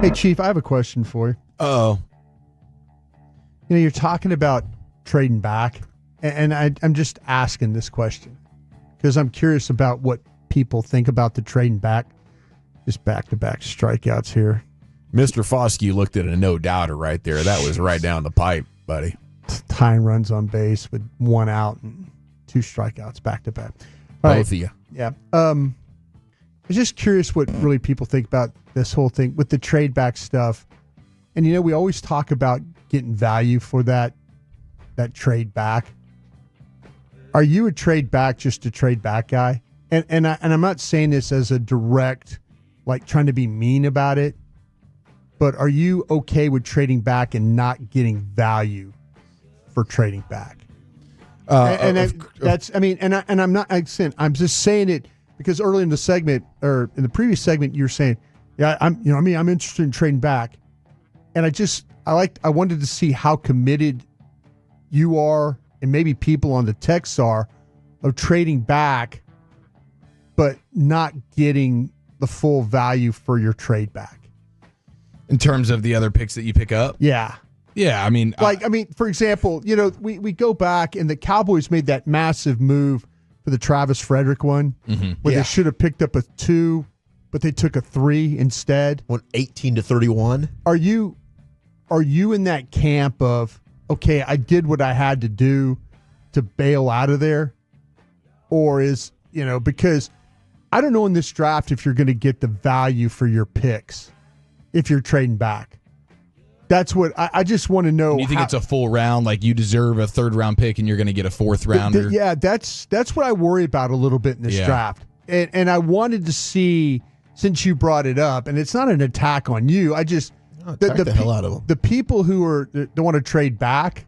Hey, Chief, I have a question for you. Uh-oh. You know, you're talking about trading back, and I'm just asking this question because I'm curious about what people think about the trading back. Just back-to-back strikeouts here. Mr. Foskey looked at a no-doubter right there. That was right down the pipe, buddy. Tying runs on base with 1 out and 2 strikeouts back-to-back. Both of you. Yeah. I'm just curious what really people think about this whole thing with the trade back stuff. And, you know, we always talk about getting value for that trade back. Are you a trade back, just a trade back guy? And I'm not saying this as a direct, like trying to be mean about it, but are you okay with trading back and not getting value for trading back? I'm not. I'm just saying it because early in the segment or in the previous segment, you're saying, yeah, I'm interested in trading back, and I wanted to see how committed you are, and maybe people on the text are, of trading back, but not getting the full value for your trade back. In terms of the other picks that you pick up? Yeah. Yeah, I mean... for example, you know, we go back and the Cowboys made that massive move for the Travis Frederick one, where they should have picked up a 2, but they took a 3 instead. Went 18-31. Are you in that camp of, okay, I did what I had to do to bail out of there? Or is, you know, because I don't know in this draft if you're going to get the value for your picks if you're trading back. That's what I just want to know. Do you think it's a full round, like you deserve a 3rd round pick and you're going to get a 4th rounder? Yeah, that's what I worry about a little bit in this draft. And I wanted to see, since you brought it up, and it's not an attack on you, I just the hell out of them. The people who don't want to trade back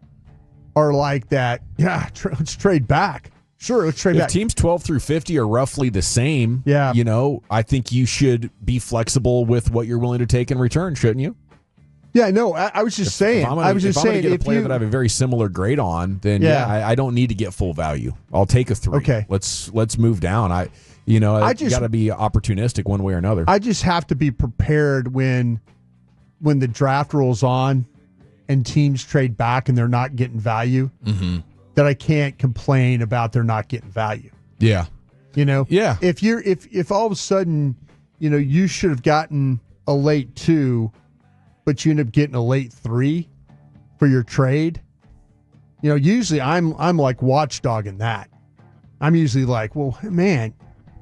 are like that. Yeah, let's trade back. Sure, let's trade back. If teams 12 through 50 are roughly the same, you know, I think you should be flexible with what you're willing to take in return, shouldn't you? Yeah, no, I was just saying. If I'm going to get a player that I have a very similar grade on, then I don't need to get full value. I'll take a 3. Okay, let's move down. I got to be opportunistic one way or another. I just have to be prepared when the draft rolls on and teams trade back and they're not getting value. Mm-hmm. That I can't complain about they're not getting value. Yeah. You know? Yeah. If all of a sudden, you know, you should have gotten a late 2, but you end up getting a late 3 for your trade, you know, usually I'm like watchdogging that. I'm usually like, well, man,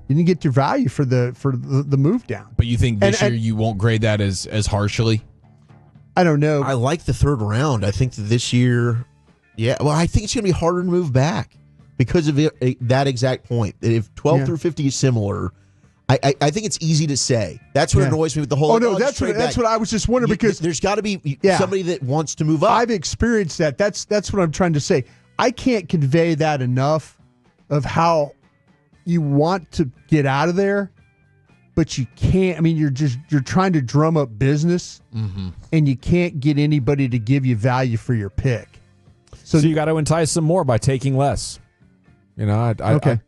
you didn't get your value for the move down. But you think this year you won't grade that as harshly? I don't know. I like the 3rd round. I think that this year... Yeah, well, I think it's going to be harder to move back because of that exact point. That if 12 through 50 is similar, I think it's easy to say. That's what annoys me with the whole. Oh no, that's what I was just wondering because there's got to be somebody that wants to move up. I've experienced that. That's what I'm trying to say. I can't convey that enough of how you want to get out of there, but you can't. I mean, you're trying to drum up business, and you can't get anybody to give you value for your pick. So you got to entice them more by taking less. You know,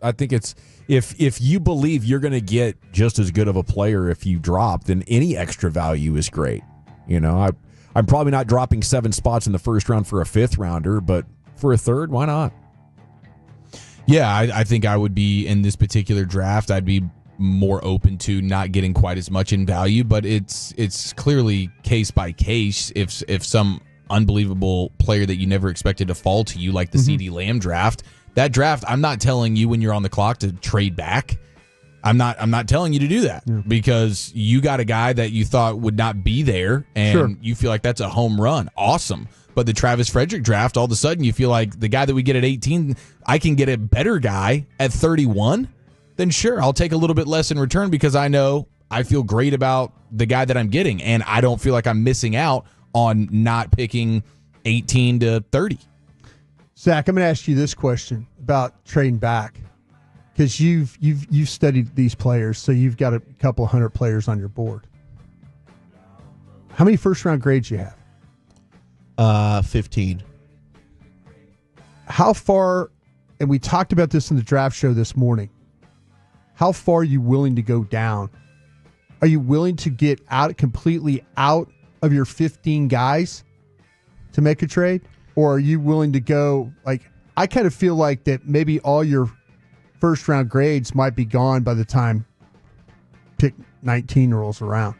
I think it's if you believe you're going to get just as good of a player if you drop, then any extra value is great. You know, I'm probably not dropping 7 spots in the 1st round for a 5th rounder, but for a 3rd, why not? Yeah, I think I would be in this particular draft. I'd be more open to not getting quite as much in value, but it's clearly case by case. If some unbelievable player that you never expected to fall to you, like the CD Lamb draft. That draft, I'm not telling you when you're on the clock to trade back. I'm not telling you to do that because you got a guy that you thought would not be there, and you feel like that's a home run. Awesome. But the Travis Frederick draft, all of a sudden you feel like the guy that we get at 18, I can get a better guy at 31. Then sure, I'll take a little bit less in return because I know I feel great about the guy that I'm getting, and I don't feel like I'm missing out on not picking 18 to 30. Zach, I'm going to ask you this question about trading back because you've studied these players, so you've got a couple 100 players on your board. How many 1st round grades you have? 15. How far, and we talked about this in the draft show this morning, how far are you willing to go down are you willing to get completely out of your 15 guys to make a trade? Or are you willing to go, like, I kind of feel like that maybe all your first round grades might be gone by the time pick 19 rolls around.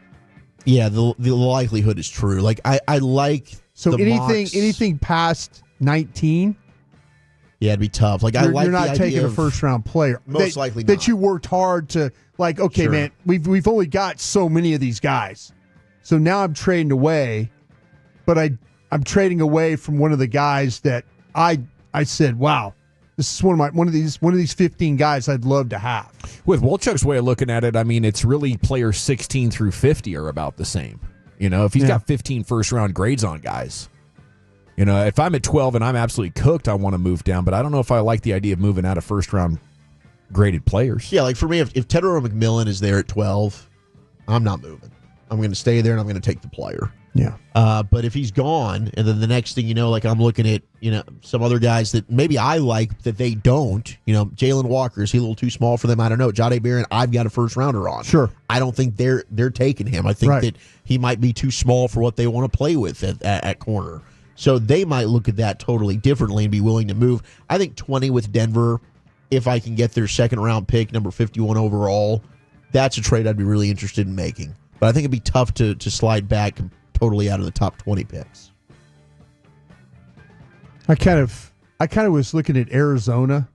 Yeah, the likelihood is true. Like I like so the anything past 19. Yeah, it'd be tough. Like you're not taking a first round player. Most likely not. That you worked hard to, like, okay, Sure. man, we've only got so many of these guys. So now I'm trading away, but I'm trading away from one of the guys that I said, wow, this is one of these 15 guys I'd love to have. With Wolchuk's way of looking at it, I mean, it's really players 16 through 50 are about the same. You know, if he's got 15 first round grades on guys. You know, if I'm at 12 and I'm absolutely cooked, I want to move down, but I don't know if I like the idea of moving out of first round graded players. Yeah, like for me, if Tedero McMillan is there at 12, I'm not moving. I'm going to stay there and I'm going to take the player. Yeah. But if he's gone, and then the next thing you know, like I'm looking at, some other guys that maybe I like that they don't. Jalen Walker, is he a little too small for them? I don't know. Jahdae Barron, I've got a first rounder on. Sure. I don't think they're taking him. I think that he might be too small for what they want to play with at corner. So they might look at that totally differently and be willing to move. I think 20 with Denver, if I can get their second round pick, number 51 overall, that's a trade I'd be really interested in making. But I think it'd be tough to slide back totally out of the top 20 picks. I kind of was looking at Arizona.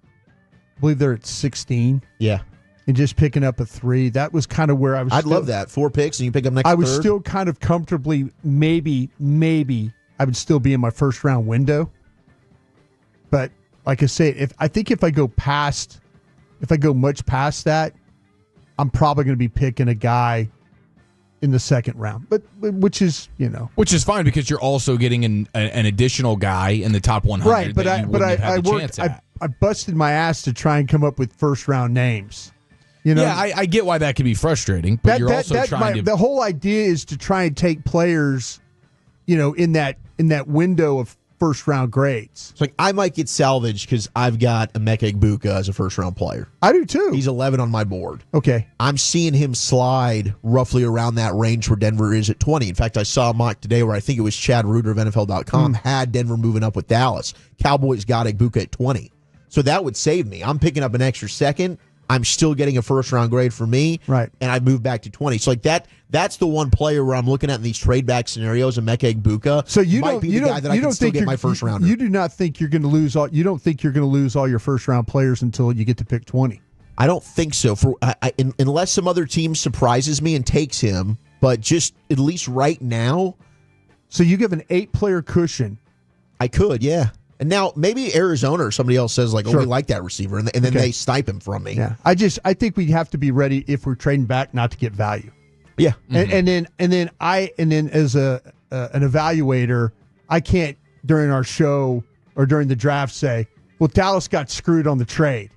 I believe they're at 16. Yeah. And just picking up a 3. That was kind of where I was. I'd love that. 4 picks and you pick up next I was third. still kind of comfortably, maybe I would still be in my first round window. But like I say, if I go much past that, I'm probably going to be picking a guy in the second round, but which is fine because you're also getting an additional guy in the top 100. Right, but I busted my ass to try and come up with first round names. Yeah, I get why that can be frustrating, but you're also trying to. The whole idea is to try and take players, in that window of first round grades. So I might get salvaged because I've got Emeka Egbuka as a first round player. I do too. He's 11 on my board. Okay. I'm seeing him slide roughly around that range where Denver is at 20. In fact, I saw a mock today where I think it was Chad Reuter of NFL.com had Denver moving up with Dallas. Cowboys got Egbuka at 20. So that would save me. I'm picking up an extra second. I'm still getting a first round grade for me. Right. And I move back to 20. So like that's the one player where I'm looking at in these trade back scenarios, Emeka Egbuka. So you might don't be the guy that I can still get my first rounder. You do not think you're going to lose all. You don't think you're going to lose all your first round players until you get to pick 20. I don't think so. Unless some other team surprises me and takes him, but just at least right now. So you give an 8-player cushion. I could, yeah. And now maybe Arizona or somebody else says like, Sure. "Oh, we like that receiver," and then they snipe him from me. Yeah, I think we have to be ready if we're trading back not to get value. Yeah, and then as an evaluator, I can't during our show or during the draft say, "Well, Dallas got screwed on the trade."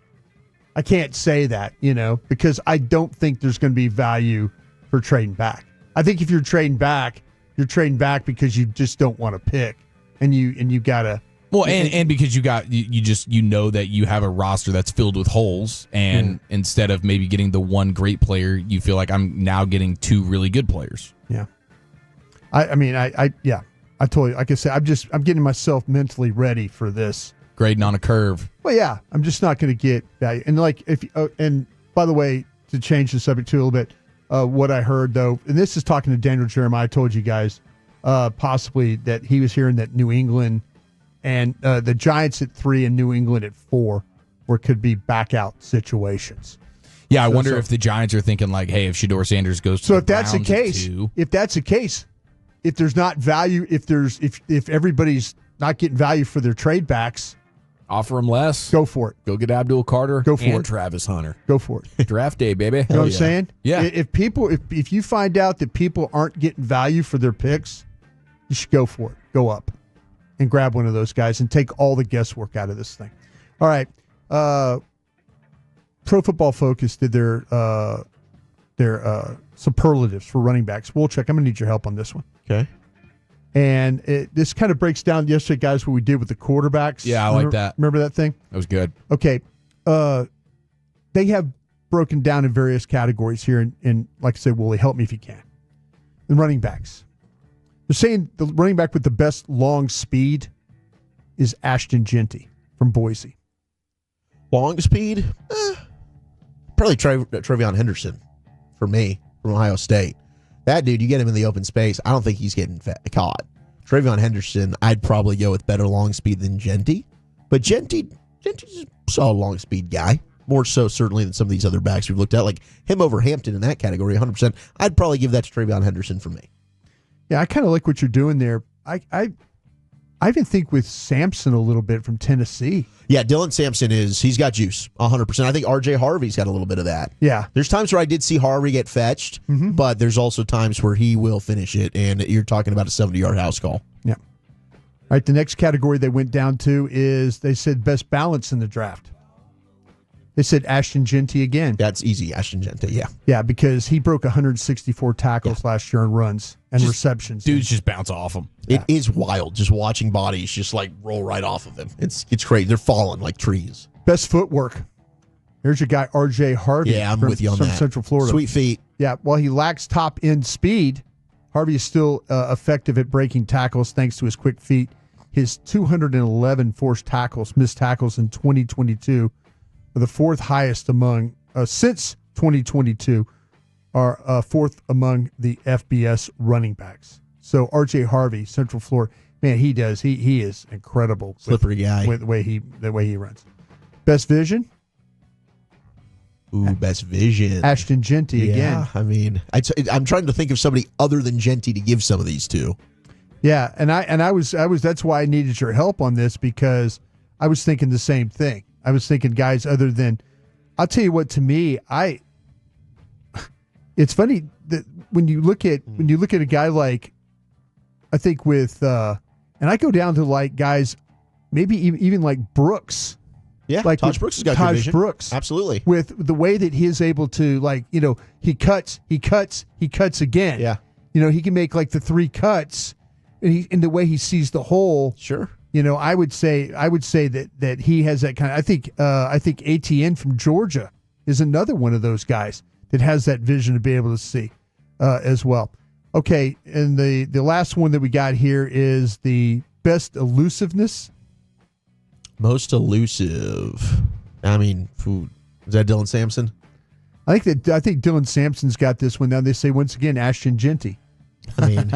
I can't say that, because I don't think there's going to be value for trading back. I think if you're trading back because you just don't want to pick, and you gotta. Well, and because you know that you have a roster that's filled with holes, and instead of maybe getting the one great player, you feel like I'm now getting 2 really good players. Yeah, I totally, like I said, I'm getting myself mentally ready for this. Grading on a curve. Well, yeah, I'm just not going to get value. And like and by the way, to change the subject too a little bit, what I heard though, and this is talking to Daniel Jeremiah. I told you guys possibly that he was hearing that New England. And the Giants at 3 and New England at 4, where could be back out situations. Yeah, I wonder if the Giants are thinking like, hey, if Shedeur Sanders goes to so the if that's the Browns case, if there's not value, if everybody's not getting value for their trade backs, offer them less. Go for it. Go get Abdul Carter. Go for and it. Travis Hunter. Go for it. Draft day, baby. You know what I'm saying? Yeah. If you find out that people aren't getting value for their picks, you should go for it. Go up and grab one of those guys and take all the guesswork out of this thing. All right. Pro Football Focus did their superlatives for running backs. Wolchuk, I'm going to need your help on this one. Okay. And this kind of breaks down yesterday, guys, what we did with the quarterbacks. Yeah, I like that. Remember that thing? That was good. Okay. They have broken down in various categories here, and like I said, Wooly, help me if you can. The running backs. They're saying the running back with the best long speed is Ashton Genty from Boise. Long speed? Probably Trevion Henderson for me from Ohio State. That dude, you get him in the open space, I don't think he's getting caught. Trevion Henderson, I'd probably go with better long speed than Genty. But Genty's a solid long speed guy. More so, certainly, than some of these other backs we've looked at. Like him over Hampton in that category, 100%. I'd probably give that to Trevion Henderson for me. Yeah, I kind of like what you're doing there. I even think with Sampson a little bit from Tennessee. Yeah, Dylan Sampson he's got juice, 100%. I think R.J. Harvey's got a little bit of that. Yeah. There's times where I did see Harvey get fetched, but there's also times where he will finish it, and you're talking about a 70-yard house call. Yeah. All right, the next category they went down to is they said best balance in the draft. They said Ashton Genty again. That's easy, Ashton Genty, yeah. Yeah, because he broke 164 tackles last year on runs and receptions. Dudes just bounce off him. It is wild just watching bodies just like roll right off of him. It's crazy. They're falling like trees. Best footwork. There's your guy, R.J. Harvey. Yeah, I'm with you on that. From Central Florida. Sweet feet. Yeah, while he lacks top end speed, Harvey is still effective at breaking tackles thanks to his quick feet. His 211 forced tackles, missed tackles in 2022 are the fourth highest among, since 2022, are fourth among the FBS running backs. So R.J. Harvey, Central Florida, man, he is incredible. Slippery guy. With the way he runs. Best vision? Ooh, best vision. Ashton Genty again. I mean, I'm trying to think of somebody other than Genty to give some of these to. Yeah, and I was that's why I needed your help on this, because I was thinking the same thing. I was thinking guys other than, I'll tell you what, to me, it's funny that when you look at a guy like, I think with and I go down to like guys maybe even like Brooks. Yeah, like Taj Brooks has got good vision. Brooks. Absolutely. With the way that he is able to, like, he cuts again. Yeah. He can make like the 3 cuts, and in the way he sees the hole. Sure. I would say that he has that kind of, I think ATN from Georgia is another one of those guys that has that vision to be able to see as well. Okay, and the last one that we got here is the best elusiveness. Most elusive. I mean, is that Dylan Sampson? I think Dylan Sampson's got this one. Now they say once again Ashton Genty. I mean,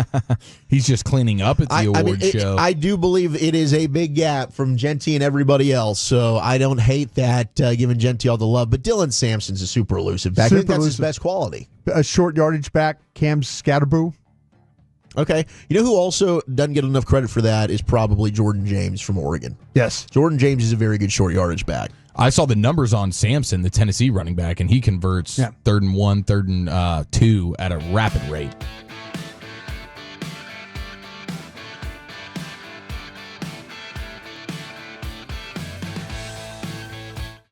he's just cleaning up at the award show. I do believe it is a big gap from Genty and everybody else, so I don't hate that giving Genty all the love. But Dylan Sampson's a super elusive back. I think that's his best quality. A short yardage back, Cam Scatterboo. Okay. You know who also doesn't get enough credit for that is probably Jordan James from Oregon. Yes. Jordan James is a very good short yardage back. I saw the numbers on Sampson, the Tennessee running back, and he converts 3rd and 1, 3rd and 2 at a rapid rate.